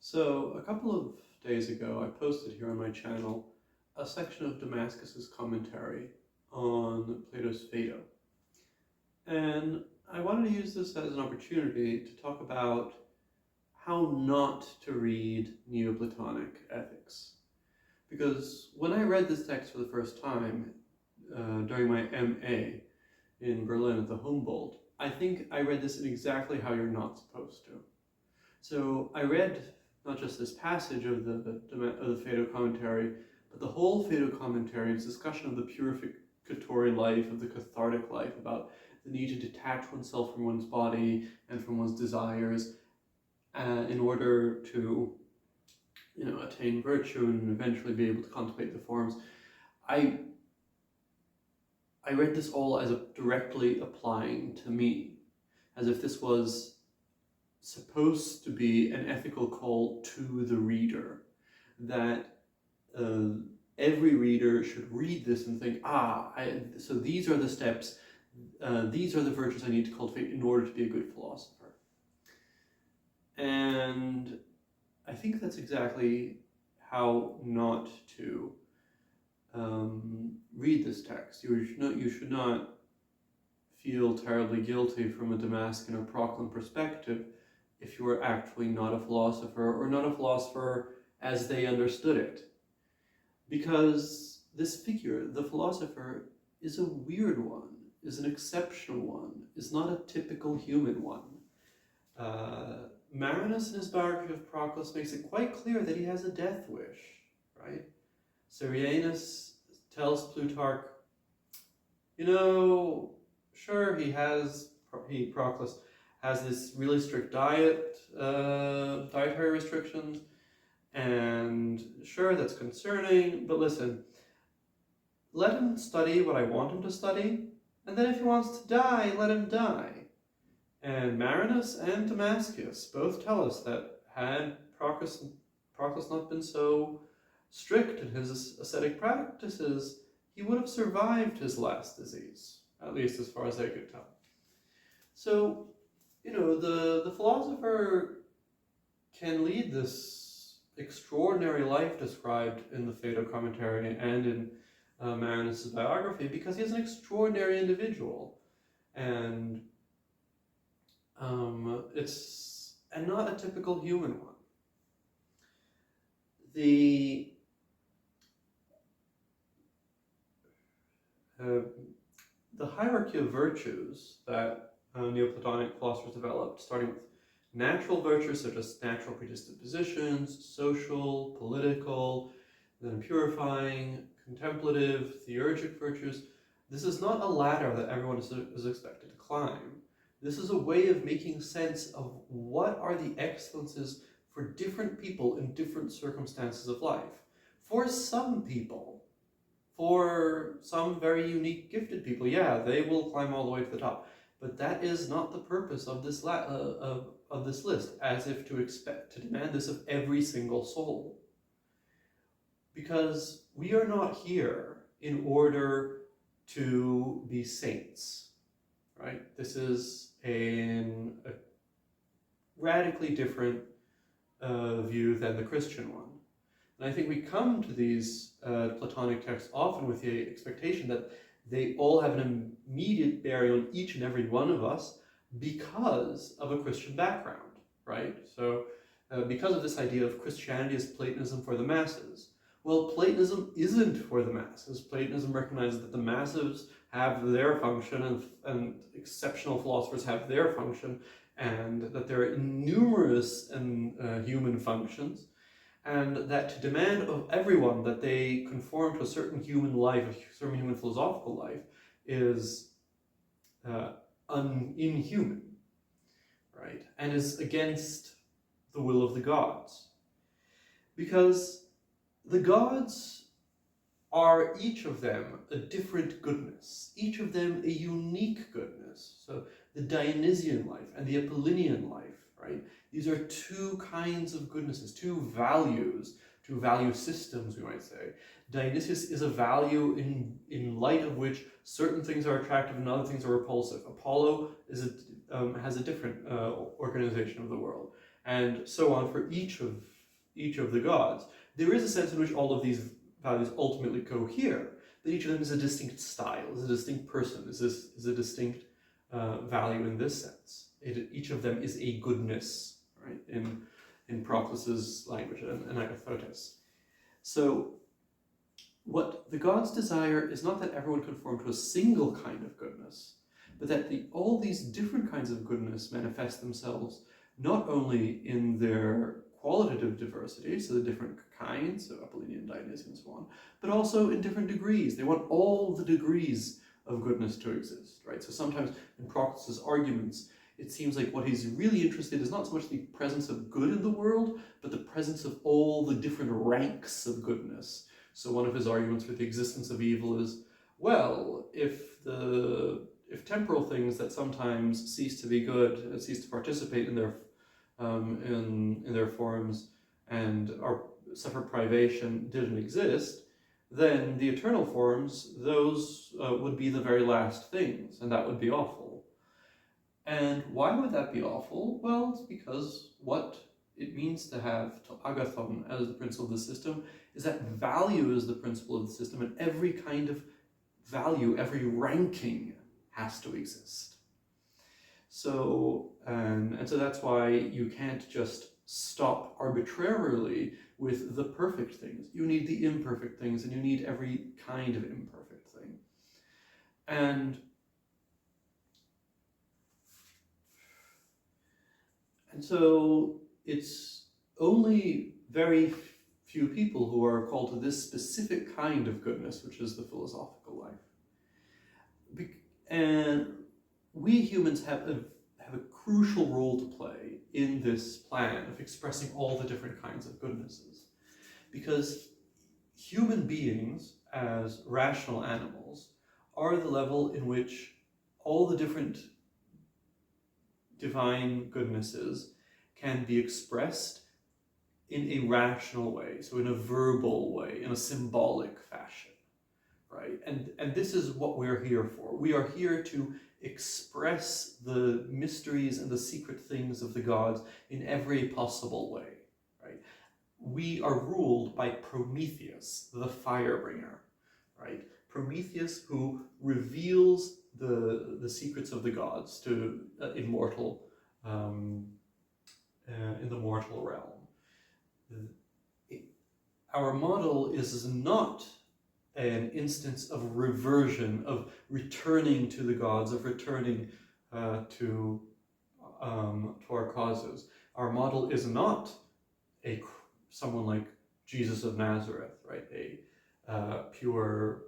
So a couple of days ago, I posted here on my channel a section of Damascus's commentary on Plato's Phaedo. And I wanted to use this as an opportunity to talk about how not to read Neoplatonic ethics. Because when I read this text for the first time during my MA in Berlin at the Humboldt, I think I read this in exactly how you're not supposed to. So I read not just this passage of the Phaedo commentary, but the whole Phaedo commentary, its discussion of the purificatory life, of the cathartic life, about the need to detach oneself from one's body and from one's desires in order to, attain virtue and eventually be able to contemplate the forms. I read this all as directly applying to me, as if this was supposed to be an ethical call to the reader, that every reader should read this and think, so these are the steps, these are the virtues I need to cultivate in order to be a good philosopher. And I think that's exactly how not to read this text. You should not feel terribly guilty from a Damascan or Proclam perspective if you are actually not a philosopher, or not a philosopher as they understood it. Because this figure, the philosopher, is a weird one, is an exceptional one, is not a typical human one. Marinus, in his biography of Proclus, makes it quite clear that he has a death wish, right? Syrianus tells Plutarch, sure, Proclus has this really strict dietary restrictions, and sure, that's concerning, but listen, let him study what I want him to study, and then if he wants to die, let him die. And Marinus and Damascus both tell us that had Proclus not been so strict in his ascetic practices, he would have survived his last disease, at least as far as I could tell. So, the philosopher can lead this extraordinary life described in the Phaedo commentary and in Marinus' biography because he is an extraordinary individual, and not a typical human one. The hierarchy of virtues that Neoplatonic philosophers developed, starting with natural virtues such as natural predispositions, social, political, then purifying, contemplative, theurgic virtues. This is not a ladder that everyone is expected to climb. This is a way of making sense of what are the excellences for different people in different circumstances of life. For some people, for some very unique gifted people, they will climb all the way to the top. But that is not the purpose of this list, as if to demand this of every single soul. Because we are not here in order to be saints, right? This is a radically different view than the Christian one. And I think we come to these Platonic texts often with the expectation that they all have an immediate bearing on each and every one of us because of a Christian background, right? So because of this idea of Christianity as Platonism for the masses. Well, Platonism isn't for the masses. Platonism recognizes that the masses have their function and exceptional philosophers have their function, and that there are numerous human functions, and that to demand of everyone that they conform to a certain human life, a certain human philosophical life, is inhuman, right? And is against the will of the gods. Because the gods are each of them a different goodness, each of them a unique goodness. So the Dionysian life and the Apollinian life, right? These are two kinds of goodnesses, two value systems, we might say. Dionysius is a value in light of which certain things are attractive and other things are repulsive. Apollo has a different organization of the world. and so on for each of the gods. There is a sense in which all of these values ultimately cohere, but each of them is a distinct style, is a distinct person, is a distinct value in this sense. Each of them is a goodness, right, in Proclus's language, and Agathotis. So what the gods desire is not that everyone conform to a single kind of goodness, but that all these different kinds of goodness manifest themselves not only in their qualitative diversity, so the different kinds, so Apollonian, Dionysian, and so on, but also in different degrees. They want all the degrees of goodness to exist, right? So sometimes in Proclus's arguments, it seems like what he's really interested in is not so much the presence of good in the world, but the presence of all the different ranks of goodness. So one of his arguments for the existence of evil is, well, if temporal things that sometimes cease to be good, cease to participate in their forms and suffer privation didn't exist, then the eternal forms, those would be the very last things, and that would be awful. And why would that be awful? Well, it's because what it means to have to agathon as the principle of the system is that value is the principle of the system, and every kind of value, every ranking has to exist. So, and so that's why you can't just stop arbitrarily with the perfect things. You need the imperfect things, and you need every kind of imperfect thing. And so it's only very few people who are called to this specific kind of goodness, which is the philosophical life. And we humans have a crucial role to play in this plan of expressing all the different kinds of goodnesses. Because human beings, as rational animals, are the level in which all the different divine goodnesses can be expressed in a rational way, so in a verbal way, in a symbolic fashion, right? And this is what we're here for. We are here to express the mysteries and the secret things of the gods in every possible way, right? We are ruled by Prometheus, the firebringer, right? Prometheus, who reveals the secrets of the gods to in the mortal realm. Our model is not an instance of reversion, of returning to the gods, of returning to our causes. Our model is not someone like Jesus of Nazareth, right? A pure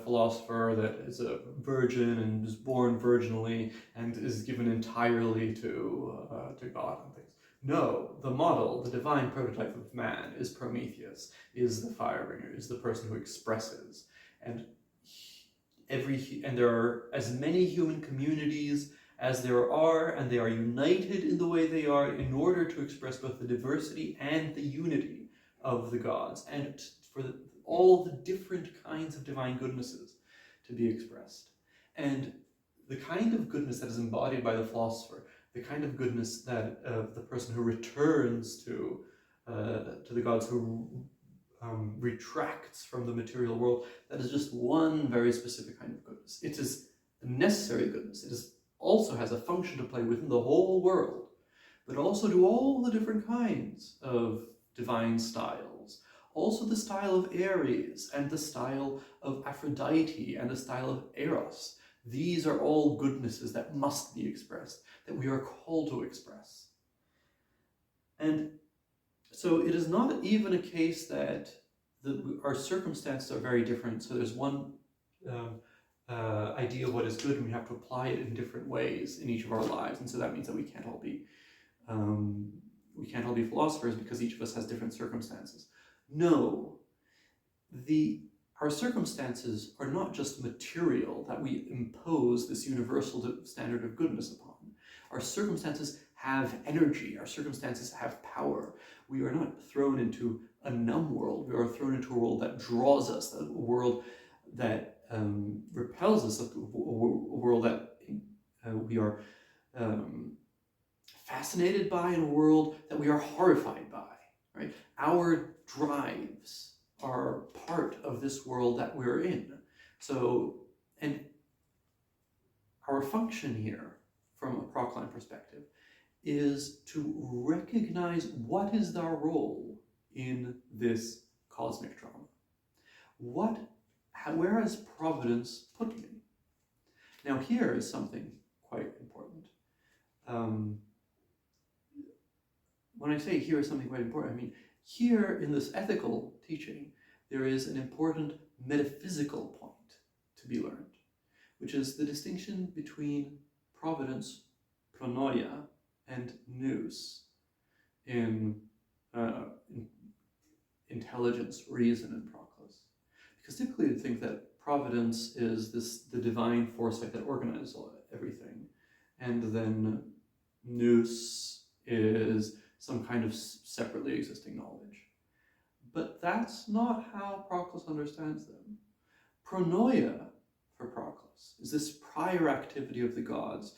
philosopher that is a virgin and is born virginally and is given entirely to God and things. No, the model, the divine prototype of man is Prometheus, is the firebringer, is the person who expresses. And there are as many human communities as there are, and they are united in the way they are in order to express both the diversity and the unity of the gods, and for all the different kinds of divine goodnesses to be expressed. And the kind of goodness that is embodied by the philosopher, the kind of goodness that the person who returns to the gods, who retracts from the material world, that is just one very specific kind of goodness. It is a necessary goodness. It also has a function to play within the whole world, but also to all the different kinds of divine styles. Also the style of Ares, and the style of Aphrodite, and the style of Eros. These are all goodnesses that must be expressed, that we are called to express. And so it is not even a case that our circumstances are very different. So there's one idea of what is good, and we have to apply it in different ways in each of our lives. And so that means that we can't all be philosophers because each of us has different circumstances. No, our circumstances are not just material that we impose this universal standard of goodness upon. Our circumstances have energy. Our circumstances have power. We are not thrown into a numb world. We are thrown into a world that draws us, a world that repels us, a world that we are fascinated by in a world that we are horrified by, right? Our drives are part of this world that we're in. So, and our function here, from a Procline perspective, is to recognize what is our role in this cosmic drama. Where has Providence put me? Now here is something quite important. When I say here is something quite important, I mean here in this ethical teaching, there is an important metaphysical point to be learned, which is the distinction between providence, pronoia, and nous in intelligence, reason, and proclus. Because typically we think that providence is the divine foresight that organizes everything, and then nous is some kind of separately existing knowledge. But that's not how Proclus understands them. Pronoia, for Proclus, is this prior activity of the gods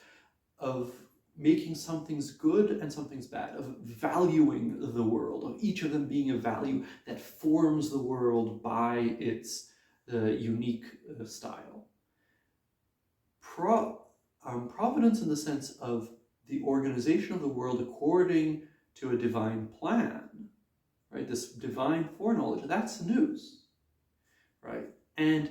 of making some things good and some things bad, of valuing the world, of each of them being a value that forms the world by its unique style. Providence in the sense of the organization of the world according to a divine plan, right? This divine foreknowledge, that's nous, right? And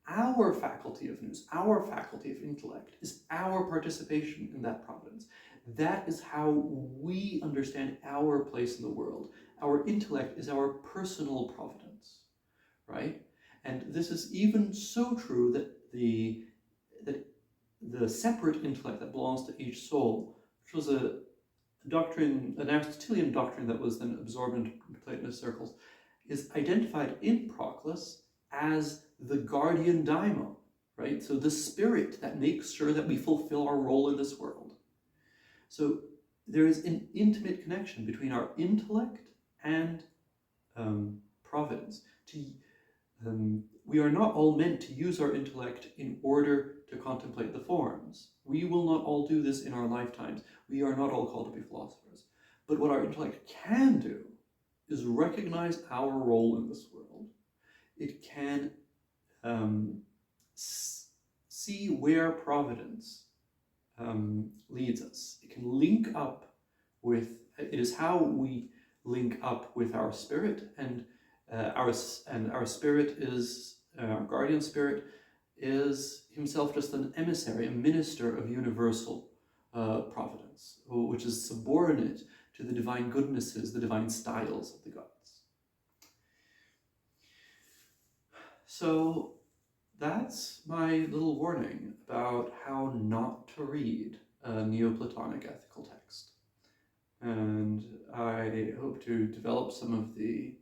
our faculty of nous, our faculty of intellect, is our participation in that providence. That is how we understand our place in the world. Our intellect is our personal providence, right? And this is even so true that the separate intellect that belongs to each soul, which was a doctrine, an Aristotelian doctrine that was then absorbed into Platonist circles, is identified in Proclus as the guardian daimon, right? So the spirit that makes sure that we fulfill our role in this world. So there is an intimate connection between our intellect and providence. We are not all meant to use our intellect in order to contemplate the forms. We will not all do this in our lifetimes. We are not all called to be philosophers. But what our intellect can do is recognize our role in this world. It can see where providence leads us. It can link up with, it is how we link up with our spirit, and our spirit is, our guardian spirit is himself just an emissary, a minister of universal providence, which is subordinate to the divine goodnesses, the divine styles of the gods. So that's my little warning about how not to read a Neoplatonic ethical text. And I hope to develop some of the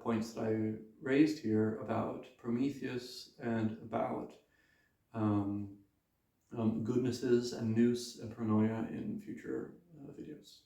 points that I raised here about Prometheus and about goodnesses and nous and pronoia in future videos.